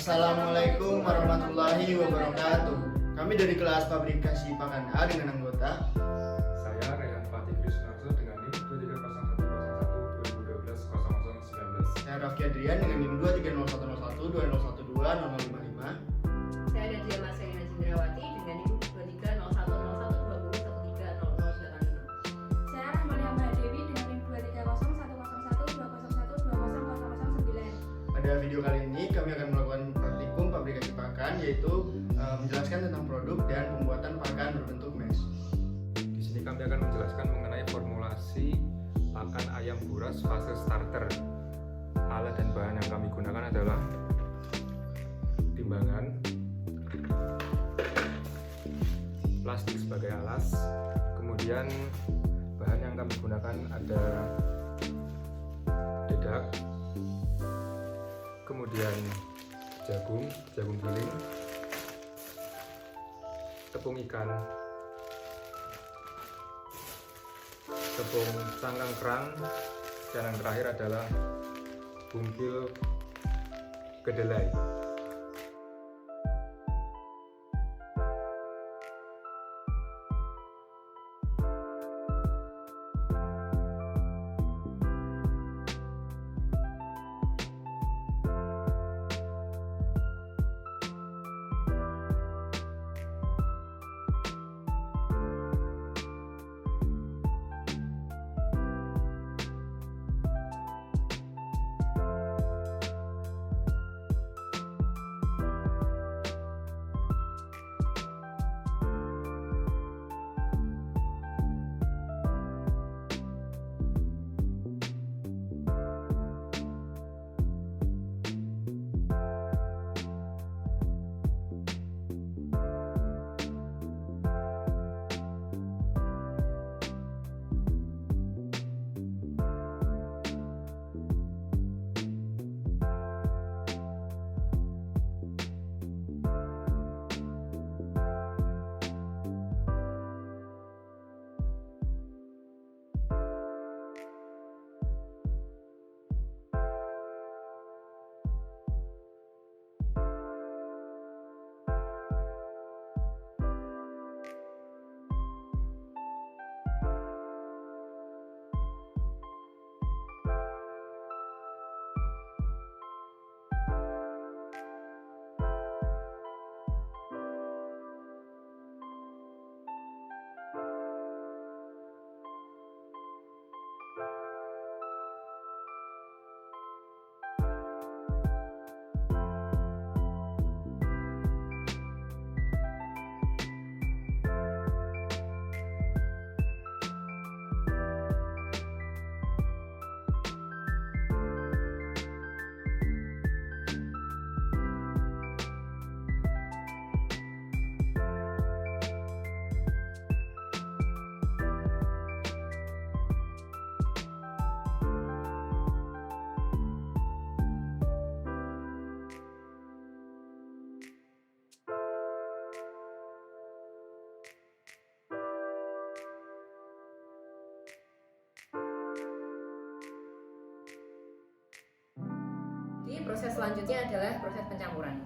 Assalamualaikum warahmatullahi wabarakatuh. Kami dari kelas Pabrikasi Pakan A dengan anggota Saya Rehan Fatih Krisnarso dengan NIM 230101 2012 0019. saya Rafki Adrian dengan NIM 230101 2012 0055. Saya Nadia Marcelina Cindrawati dengan NIM 23010120130095. Saya Rahmalia Mahadewi dengan NIM 230101201201009. Pada video kali ini kami akan melakukan praktikum pabrikasi pakan, yaitu menjelaskan tentang produk dan pembuatan pakan berbentuk mesh. Di sini kami akan menjelaskan mengenai formulasi pakan ayam buras fase starter. Alat dan bahan yang kami gunakan adalah timbangan, plastik sebagai alas, kemudian bahan yang kami gunakan ada dedak, kemudian jagung giling, tepung ikan, tepung cangkang kerang, dan yang terakhir adalah bungkil kedelai. Jadi proses selanjutnya adalah proses pencampuran.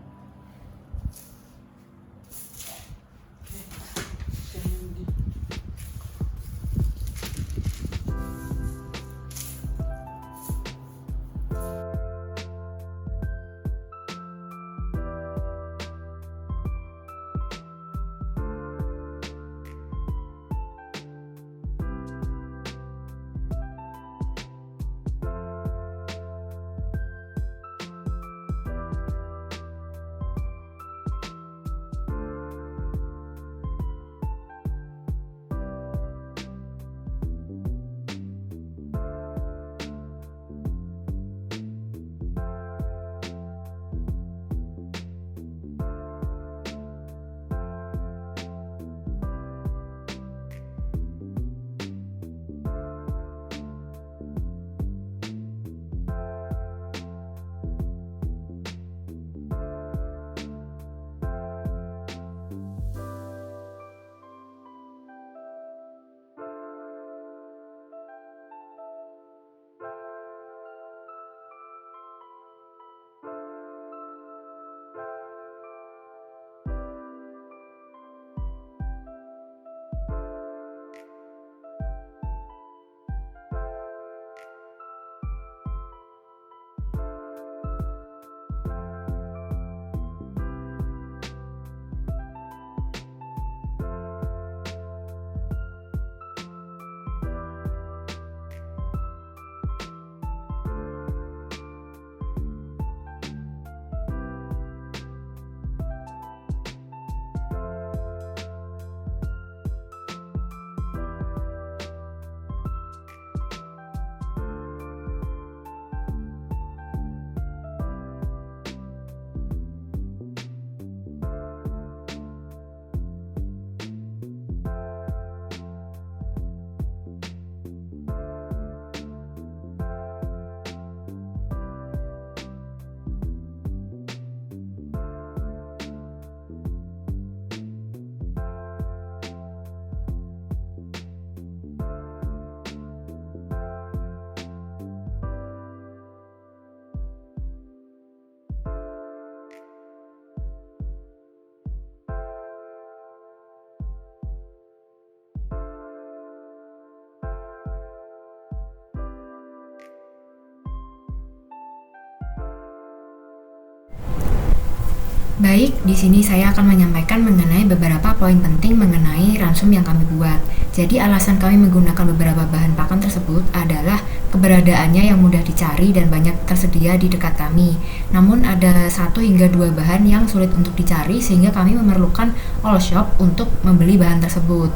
Baik, di sini saya akan menyampaikan mengenai beberapa poin penting mengenai ransum yang kami buat. Jadi alasan kami menggunakan beberapa bahan pakan tersebut adalah keberadaannya yang mudah dicari dan banyak tersedia di dekat kami. Namun ada 1 hingga 2 bahan yang sulit untuk dicari sehingga kami memerlukan all shop untuk membeli bahan tersebut.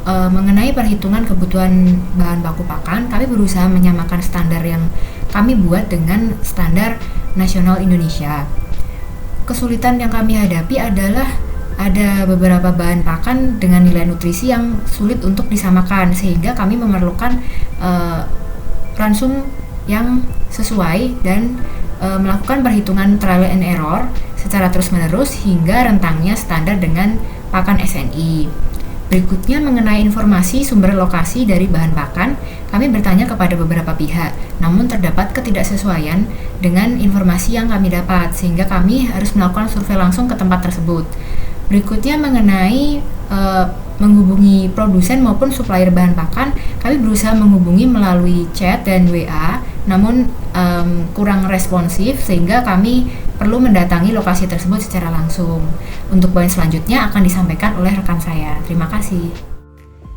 Mengenai perhitungan kebutuhan bahan baku pakan, kami berusaha menyamakan standar yang kami buat dengan standar nasional Indonesia. Kesulitan yang kami hadapi adalah ada beberapa bahan pakan dengan nilai nutrisi yang sulit untuk disamakan sehingga kami memerlukan ransum yang sesuai dan melakukan perhitungan trial and error secara terus-menerus hingga rentangnya standar dengan pakan SNI. Berikutnya mengenai informasi sumber lokasi dari bahan pakan, kami bertanya kepada beberapa pihak, namun terdapat ketidaksesuaian dengan informasi yang kami dapat, sehingga kami harus melakukan survei langsung ke tempat tersebut. Berikutnya mengenai menghubungi produsen maupun supplier bahan pakan, kami berusaha menghubungi melalui chat dan WA, namun kurang responsif sehingga kami perlu mendatangi lokasi tersebut secara langsung. Untuk poin selanjutnya akan disampaikan oleh rekan saya. Terima kasih.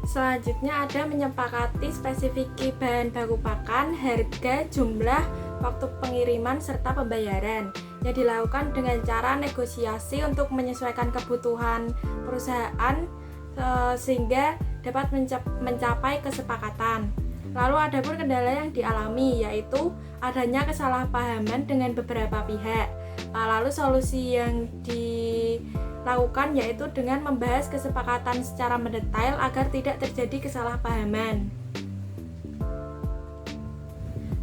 Selanjutnya ada menyepakati spesifik bahan baku pakan, harga, jumlah, waktu pengiriman, serta pembayaran yang dilakukan dengan cara negosiasi untuk menyesuaikan kebutuhan perusahaan sehingga dapat mencapai kesepakatan. Lalu ada pun kendala yang dialami, yaitu adanya kesalahpahaman dengan beberapa pihak. Lalu solusi yang dilakukan yaitu dengan membahas kesepakatan secara mendetail agar tidak terjadi kesalahpahaman.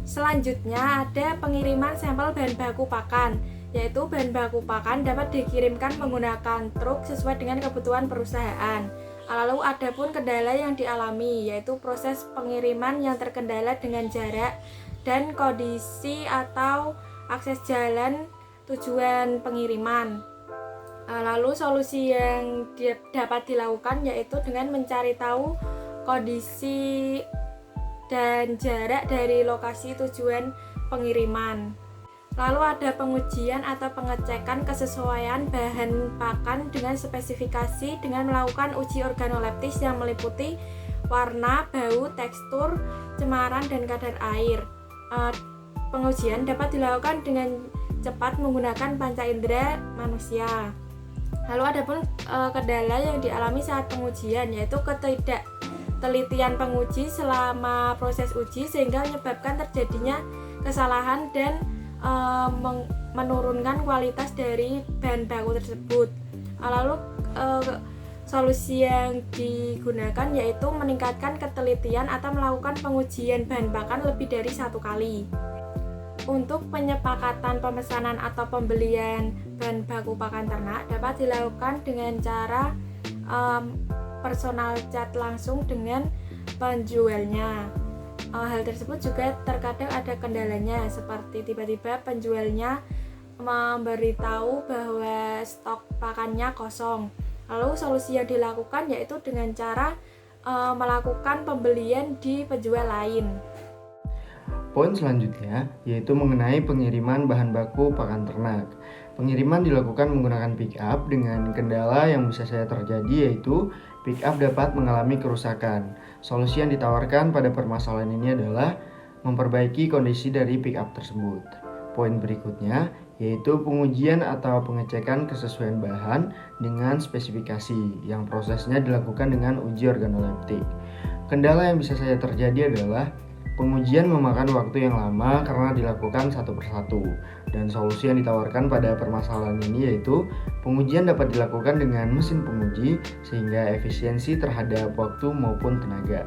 Selanjutnya ada pengiriman sampel bahan baku pakan, yaitu bahan baku pakan dapat dikirimkan menggunakan truk sesuai dengan kebutuhan perusahaan. Lalu ada pun kendala yang dialami, yaitu proses pengiriman yang terkendala dengan jarak dan kondisi atau akses jalan tujuan pengiriman. Lalu solusi yang dapat dilakukan yaitu dengan mencari tahu kondisi dan jarak dari lokasi tujuan pengiriman. Lalu ada pengujian atau pengecekan kesesuaian bahan pakan dengan spesifikasi dengan melakukan uji organoleptis yang meliputi warna, bau, tekstur, cemaran, dan kadar air. Pengujian dapat dilakukan dengan cepat menggunakan panca indera manusia. Lalu ada pun kendala yang dialami saat pengujian, yaitu ketidaktelitian penguji selama proses uji sehingga menyebabkan terjadinya kesalahan dan menurunkan kualitas dari bahan baku tersebut. Lalu solusi yang digunakan yaitu meningkatkan ketelitian atau melakukan pengujian bahan pakan lebih dari 1 kali. Untuk penyepakatan pemesanan atau pembelian bahan baku pakan ternak dapat dilakukan dengan cara personal chat langsung dengan penjualnya. Hal tersebut juga terkadang ada kendalanya, seperti tiba-tiba penjualnya memberitahu bahwa stok pakannya kosong. Lalu solusi yang dilakukan yaitu dengan cara melakukan pembelian di penjual lain. Poin selanjutnya yaitu mengenai pengiriman bahan baku pakan ternak. Pengiriman dilakukan menggunakan pick up dengan kendala yang bisa saja terjadi yaitu pick up dapat mengalami kerusakan. Solusi yang ditawarkan pada permasalahan ini adalah memperbaiki kondisi dari pick up tersebut. Poin berikutnya yaitu pengujian atau pengecekan kesesuaian bahan dengan spesifikasi yang prosesnya dilakukan dengan uji organoleptik. Kendala yang bisa saja terjadi adalah pengujian memakan waktu yang lama karena dilakukan satu persatu, dan solusi yang ditawarkan pada permasalahan ini yaitu pengujian dapat dilakukan dengan mesin penguji sehingga efisiensi terhadap waktu maupun tenaga.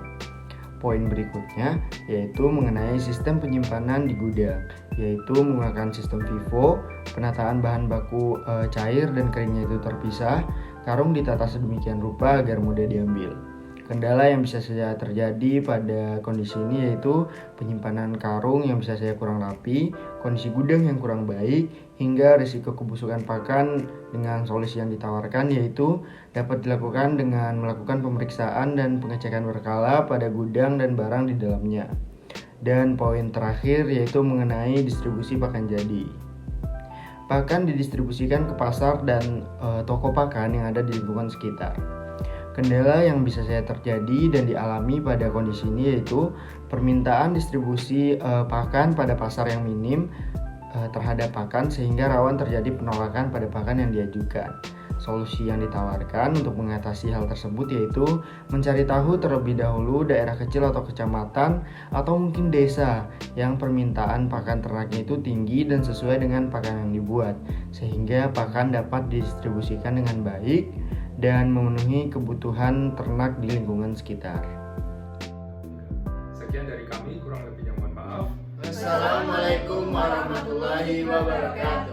Poin berikutnya yaitu mengenai sistem penyimpanan di gudang, yaitu menggunakan sistem FIFO, penataan bahan baku cair dan keringnya itu terpisah, karung ditata sedemikian rupa agar mudah diambil. Kendala yang bisa saja terjadi pada kondisi ini yaitu penyimpanan karung yang bisa saja kurang rapi, kondisi gudang yang kurang baik, hingga risiko kebusukan pakan. Dengan solusi yang ditawarkan yaitu dapat dilakukan dengan melakukan pemeriksaan dan pengecekan berkala pada gudang dan barang di dalamnya. Dan poin terakhir yaitu mengenai distribusi pakan jadi. pakan didistribusikan ke pasar dan toko pakan yang ada di lingkungan sekitar. Kendala yang bisa saya terjadi dan dialami pada kondisi ini yaitu permintaan distribusi pakan pada pasar yang minim terhadap pakan sehingga rawan terjadi penolakan pada pakan yang diajukan. Solusi yang ditawarkan untuk mengatasi hal tersebut yaitu mencari tahu terlebih dahulu daerah kecil atau kecamatan atau mungkin desa yang permintaan pakan ternaknya itu tinggi dan sesuai dengan pakan yang dibuat, sehingga pakan dapat didistribusikan dengan baik dan memenuhi kebutuhan ternak di lingkungan sekitar. Sekian dari kami, kurang lebihnya mohon maaf. Wassalamualaikum warahmatullahi wabarakatuh.